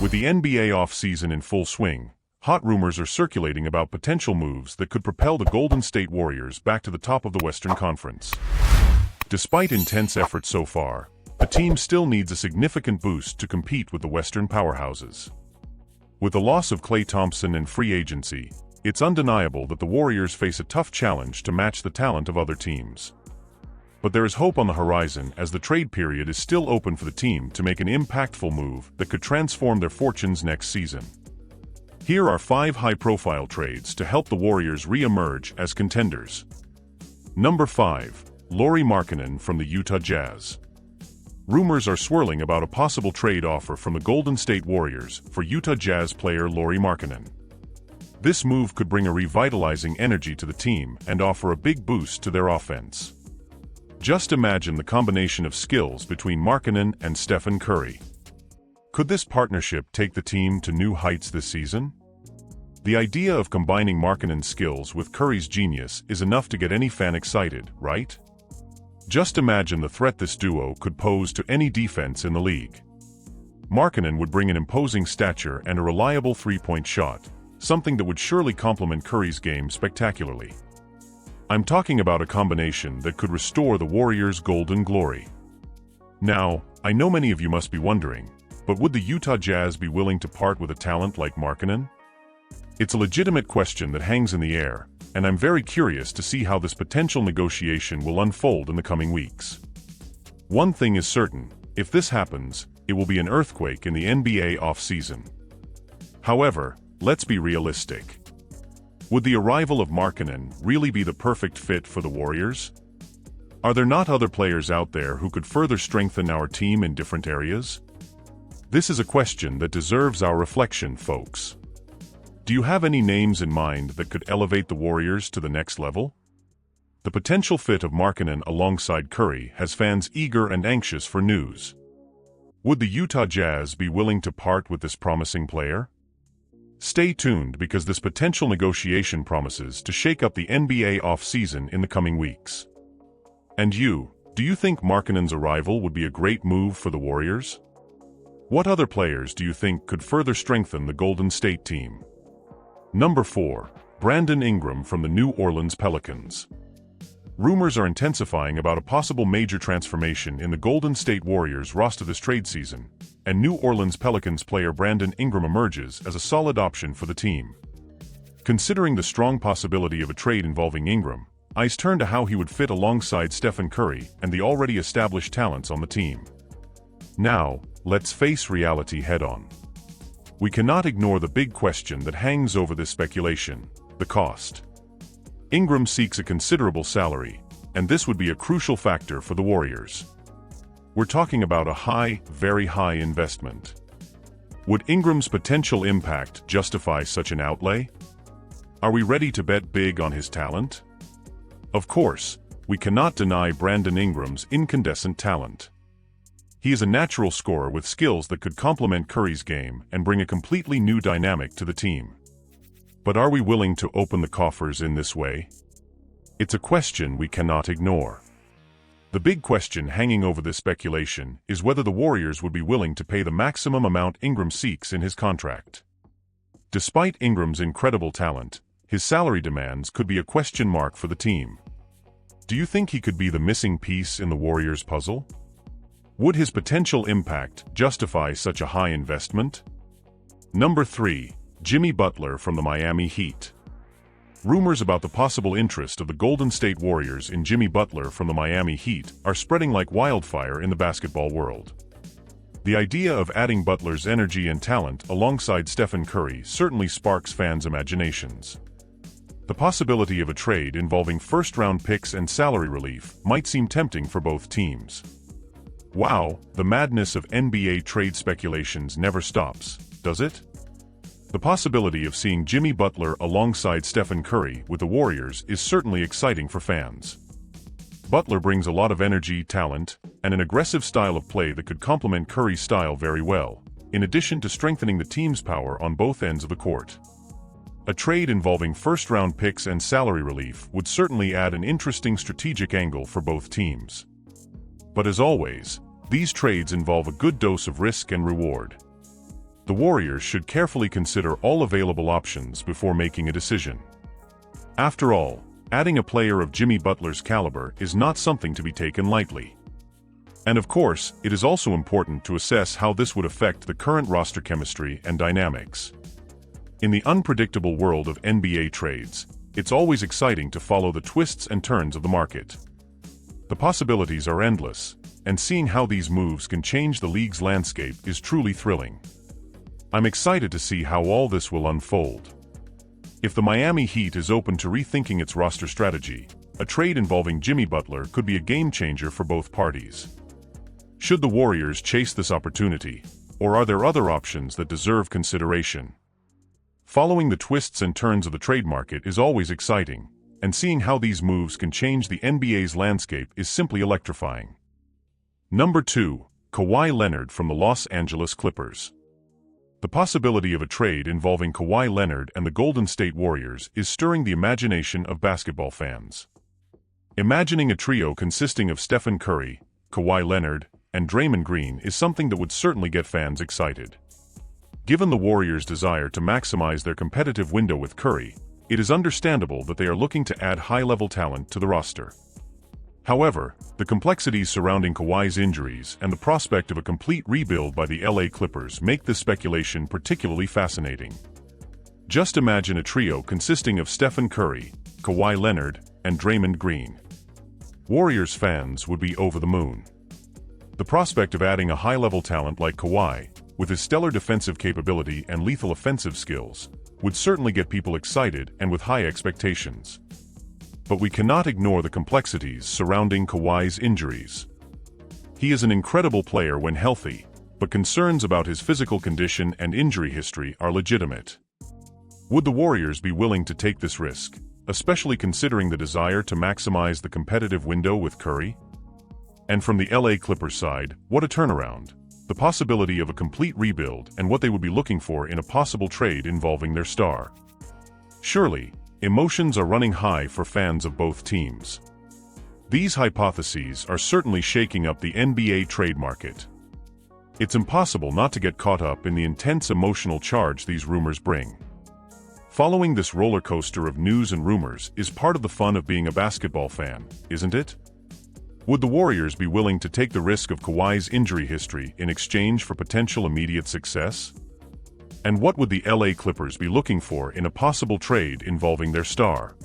With the NBA offseason in full swing, hot rumors are circulating about potential moves that could propel the Golden State Warriors back to the top of the Western Conference. Despite intense efforts so far, the team still needs a significant boost to compete with the Western powerhouses. With the loss of Klay Thompson and free agency, it's undeniable that the Warriors face a tough challenge to match the talent of other teams. But there is hope on the horizon as the trade period is still open for the team to make an impactful move that could transform their fortunes next season. Here are 5 high-profile trades to help the Warriors re-emerge as contenders. Number 5. Lauri Markkanen from the Utah Jazz. Rumors are swirling about a possible trade offer from the Golden State Warriors for Utah Jazz player Lauri Markkanen. This move could bring a revitalizing energy to the team and offer a big boost to their offense. Just imagine the combination of skills between Markkanen and Stephen Curry. Could this partnership take the team to new heights this season? The idea of combining Markkanen's skills with Curry's genius is enough to get any fan excited, right? Just imagine the threat this duo could pose to any defense in the league. Markkanen would bring an imposing stature and a reliable three-point shot, something that would surely complement Curry's game spectacularly. I'm talking about a combination that could restore the Warriors' golden glory. Now, I know many of you must be wondering, but would the Utah Jazz be willing to part with a talent like Markkanen? It's a legitimate question that hangs in the air, and I'm very curious to see how this potential negotiation will unfold in the coming weeks. One thing is certain, if this happens, it will be an earthquake in the NBA offseason. However, let's be realistic. Would the arrival of Markkanen really be the perfect fit for the Warriors? Are there not other players out there who could further strengthen our team in different areas? This is a question that deserves our reflection, folks. Do you have any names in mind that could elevate the Warriors to the next level? The potential fit of Markkanen alongside Curry has fans eager and anxious for news. Would the Utah Jazz be willing to part with this promising player? Stay tuned because this potential negotiation promises to shake up the NBA offseason in the coming weeks. And you, do you think Markkanen's arrival would be a great move for the Warriors? What other players do you think could further strengthen the Golden State team? Number 4. Brandon Ingram from the New Orleans Pelicans. Rumors are intensifying about a possible major transformation in the Golden State Warriors roster this trade season, and New Orleans Pelicans player Brandon Ingram emerges as a solid option for the team. Considering the strong possibility of a trade involving Ingram, eyes turn to how he would fit alongside Stephen Curry and the already established talents on the team. Now, let's face reality head-on. We cannot ignore the big question that hangs over this speculation: the cost. Ingram seeks a considerable salary, and this would be a crucial factor for the Warriors. We're talking about a very high investment. Would Ingram's potential impact justify such an outlay? Are we ready to bet big on his talent? Of course, we cannot deny Brandon Ingram's incandescent talent. He is a natural scorer with skills that could complement Curry's game and bring a completely new dynamic to the team. But are we willing to open the coffers in this way? It's a question we cannot ignore. The big question hanging over this speculation is whether the Warriors would be willing to pay the maximum amount Ingram seeks in his contract. Despite Ingram's incredible talent, his salary demands could be a question mark for the team. Do you think he could be the missing piece in the Warriors' puzzle? Would his potential impact justify such a high investment? Number 3. Jimmy Butler from the Miami Heat. Rumors about the possible interest of the Golden State Warriors in Jimmy Butler from the Miami Heat are spreading like wildfire in the basketball world. The idea of adding Butler's energy and talent alongside Stephen Curry certainly sparks fans' imaginations. The possibility of a trade involving first-round picks and salary relief might seem tempting for both teams. Wow, the madness of NBA trade speculations never stops, does it? The possibility of seeing Jimmy Butler alongside Stephen Curry with the Warriors is certainly exciting for fans. Butler brings a lot of energy, talent, and an aggressive style of play that could complement Curry's style very well, in addition to strengthening the team's power on both ends of the court. A trade involving first-round picks and salary relief would certainly add an interesting strategic angle for both teams. But as always, these trades involve a good dose of risk and reward. the Warriors should carefully consider all available options before making a decision. After all, adding a player of Jimmy Butler's caliber is not something to be taken lightly. And of course, it is also important to assess how this would affect the current roster chemistry and dynamics. In the unpredictable world of NBA trades, it's always exciting to follow the twists and turns of the market. The possibilities are endless, and seeing how these moves can change the league's landscape is truly thrilling. I'm excited to see how all this will unfold. If the Miami Heat is open to rethinking its roster strategy, a trade involving Jimmy Butler could be a game-changer for both parties. Should the Warriors chase this opportunity, or are there other options that deserve consideration? Following the twists and turns of the trade market is always exciting, and seeing how these moves can change the NBA's landscape is simply electrifying. Number 2. Kawhi Leonard from the Los Angeles Clippers. The possibility of a trade involving Kawhi Leonard and the Golden State Warriors is stirring the imagination of basketball fans. Imagining a trio consisting of Stephen Curry, Kawhi Leonard, and Draymond Green is something that would certainly get fans excited. Given the Warriors' desire to maximize their competitive window with Curry, it is understandable that they are looking to add high-level talent to the roster. However, the complexities surrounding Kawhi's injuries and the prospect of a complete rebuild by the LA Clippers make this speculation particularly fascinating. Just imagine a trio consisting of Stephen Curry, Kawhi Leonard, and Draymond Green. Warriors fans would be over the moon. The prospect of adding a high-level talent like Kawhi, with his stellar defensive capability and lethal offensive skills, would certainly get people excited and with high expectations. But we cannot ignore the complexities surrounding Kawhi's injuries. He is an incredible player when healthy, but concerns about his physical condition and injury history are legitimate. Would the Warriors be willing to take this risk, especially considering the desire to maximize the competitive window with Curry? And from the LA Clippers side, what a turnaround. The possibility of a complete rebuild and what they would be looking for in a possible trade involving their star. Surely, emotions are running high for fans of both teams. These hypotheses are certainly shaking up the NBA trade market. It's impossible not to get caught up in the intense emotional charge these rumors bring. Following this roller coaster of news and rumors is part of the fun of being a basketball fan, isn't it? Would the Warriors be willing to take the risk of Kawhi's injury history in exchange for potential immediate success? And what would the LA Clippers be looking for in a possible trade involving their star?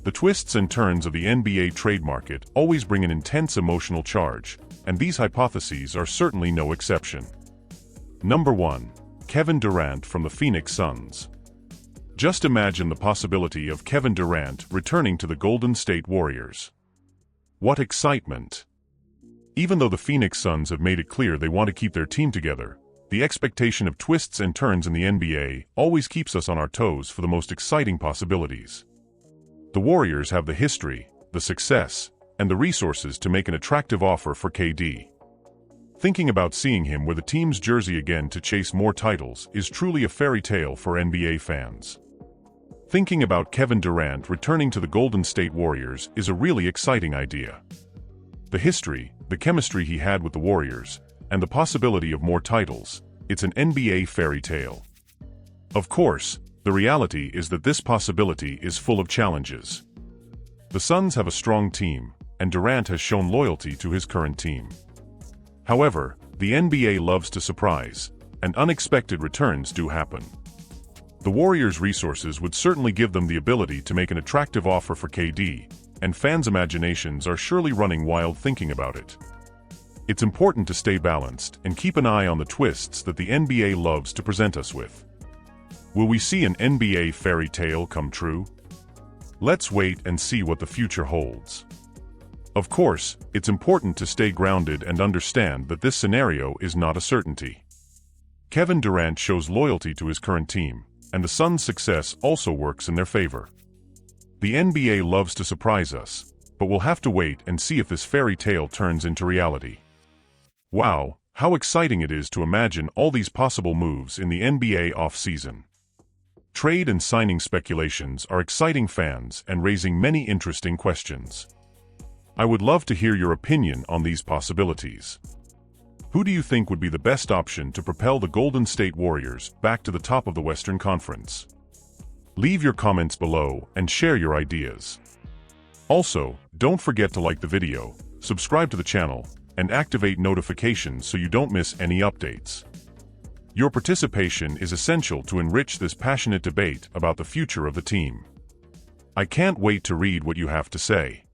The twists and turns of the NBA trade market always bring an intense emotional charge, and these hypotheses are certainly no exception. Number 1. Kevin Durant from the Phoenix Suns. Just imagine the possibility of Kevin Durant returning to the Golden State Warriors. What excitement! Even though the Phoenix Suns have made it clear they want to keep their team together, the expectation of twists and turns in the NBA always keeps us on our toes for the most exciting possibilities. The Warriors have the history, the success, and the resources to make an attractive offer for KD. Thinking about seeing him wear the team's jersey again to chase more titles is truly a fairy tale for NBA fans. Thinking about Kevin Durant returning to the Golden State Warriors is a really exciting idea. The history, the chemistry he had with the Warriors, and the possibility of more titles, it's an NBA fairy tale. Of course, the reality is that this possibility is full of challenges. The Suns have a strong team, and Durant has shown loyalty to his current team. However, the NBA loves to surprise, and unexpected returns do happen. The Warriors' resources would certainly give them the ability to make an attractive offer for KD, and fans' imaginations are surely running wild thinking about it. It's important to stay balanced and keep an eye on the twists that the NBA loves to present us with. Will we see an NBA fairy tale come true? Let's wait and see what the future holds. Of course, it's important to stay grounded and understand that this scenario is not a certainty. Kevin Durant shows loyalty to his current team, and the Suns' success also works in their favor. The NBA loves to surprise us, but we'll have to wait and see if this fairy tale turns into reality. Wow, how exciting it is to imagine all these possible moves in the NBA offseason. Trade and signing speculations are exciting fans and raising many interesting questions. I would love to hear your opinion on these possibilities. Who do you think would be the best option to propel the Golden State Warriors back to the top of the Western Conference? Leave your comments below and share your ideas. Also, don't forget to like the video, subscribe to the channel, and activate notifications so you don't miss any updates. Your participation is essential to enrich this passionate debate about the future of the team. I can't wait to read what you have to say.